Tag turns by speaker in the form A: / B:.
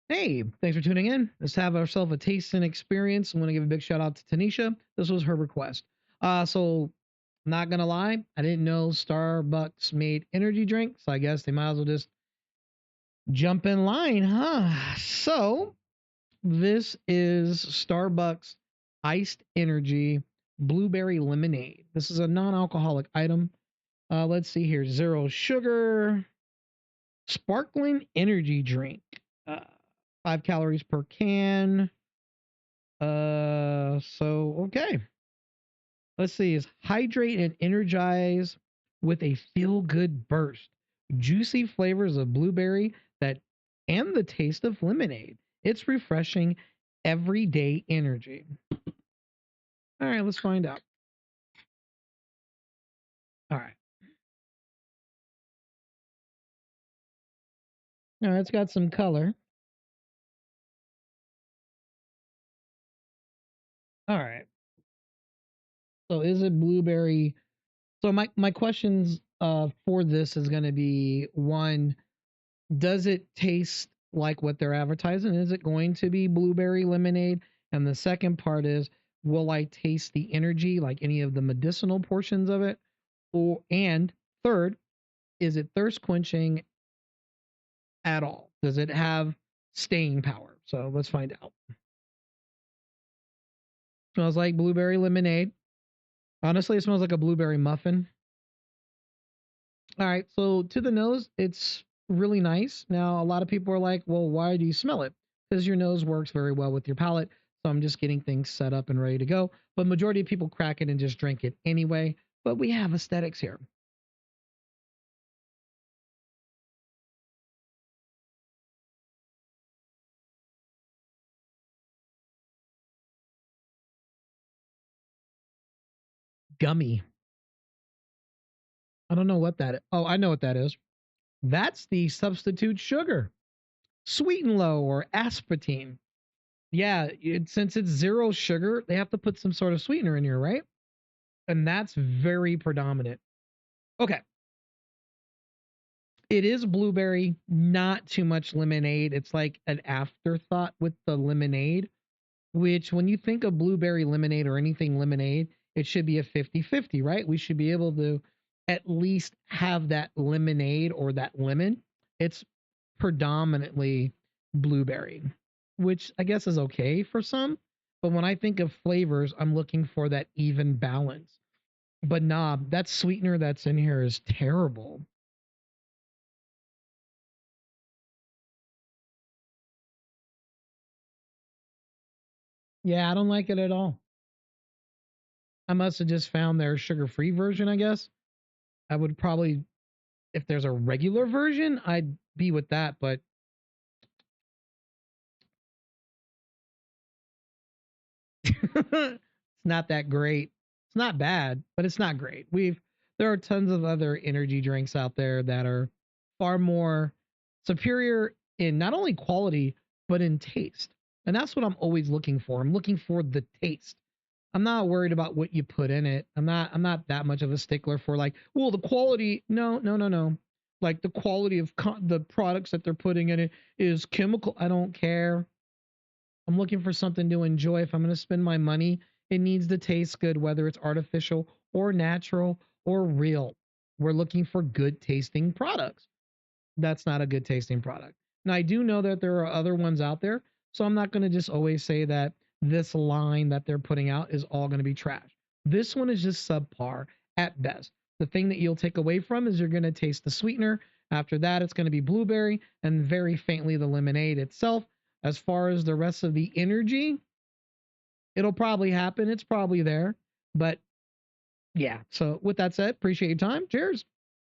A: Hey, thanks for tuning in. Let's have ourselves a tasting experience. I want to give a big shout out to Tanisha. This was her request. So not gonna lie, I didn't know Starbucks made energy drinks. So I guess they might as well just jump in line, huh? So this is Starbucks iced energy blueberry lemonade. This is a non-alcoholic item. Let's see here. Zero sugar, sparkling energy drink. Uh, 5 calories per can. Okay. Let's see. Is hydrate and energize with a feel good burst. Juicy flavors of blueberry that and the taste of lemonade. It's refreshing everyday energy. All right, let's find out. All right. Now it's got some color. All right. So is it blueberry? So my questions for this is going to be one, does it taste like what they're advertising? Is it going to be blueberry lemonade? And the second part is, will I taste the energy, like any of the medicinal portions of it? Or and third, is it thirst quenching at all? Does it have staying power? So let's find out. Smells like blueberry lemonade. Honestly, it smells like a blueberry muffin. All right, so to the nose, it's really nice. Now, a lot of people are like, well, why do you smell it? Because your nose works very well with your palate. So I'm just getting things set up and ready to go. But majority of people crack it and just drink it anyway. But we have aesthetics here. Gummy. I don't know what that is. Oh, I know what that is. That's the substitute sugar. Sweet and low or aspartame. Yeah, since it's zero sugar, they have to put some sort of sweetener in here, right? And that's very predominant. Okay, it is blueberry, not too much lemonade. It's like an afterthought with the lemonade, which when you think of blueberry lemonade or anything lemonade, it should be a 50-50, right? We should be able to at least have that lemonade or that lemon. It's predominantly blueberry, which I guess is okay for some. But when I think of flavors, I'm looking for that even balance. But nah, that sweetener that's in here is terrible. Yeah, I don't like it at all. I must have just found their sugar-free version, I guess. I would probably, if there's a regular version, I'd be with that, but it's not that great. It's not bad, but it's not great. There are tons of other energy drinks out there that are far more superior in not only quality, but in taste. And that's what I'm always looking for. I'm looking for the taste. I'm not worried about what you put in it. I'm not that much of a stickler for like, well, the quality. No, no, no, no. Like the quality of the products that they're putting in it is chemical. I don't care. I'm looking for something to enjoy. If I'm going to spend my money, it needs to taste good, whether it's artificial or natural or real. We're looking for good tasting products. That's not a good tasting product. Now, I do know that there are other ones out there. So I'm not going to just always say that this line that they're putting out is all going to be trash. This one is just subpar at best. The thing that you'll take away from is you're going to taste the sweetener. After that, it's going to be blueberry and very faintly the lemonade itself. As far as the rest of the energy, it'll probably happen. It's probably there. But yeah. So with that said, appreciate your time. Cheers.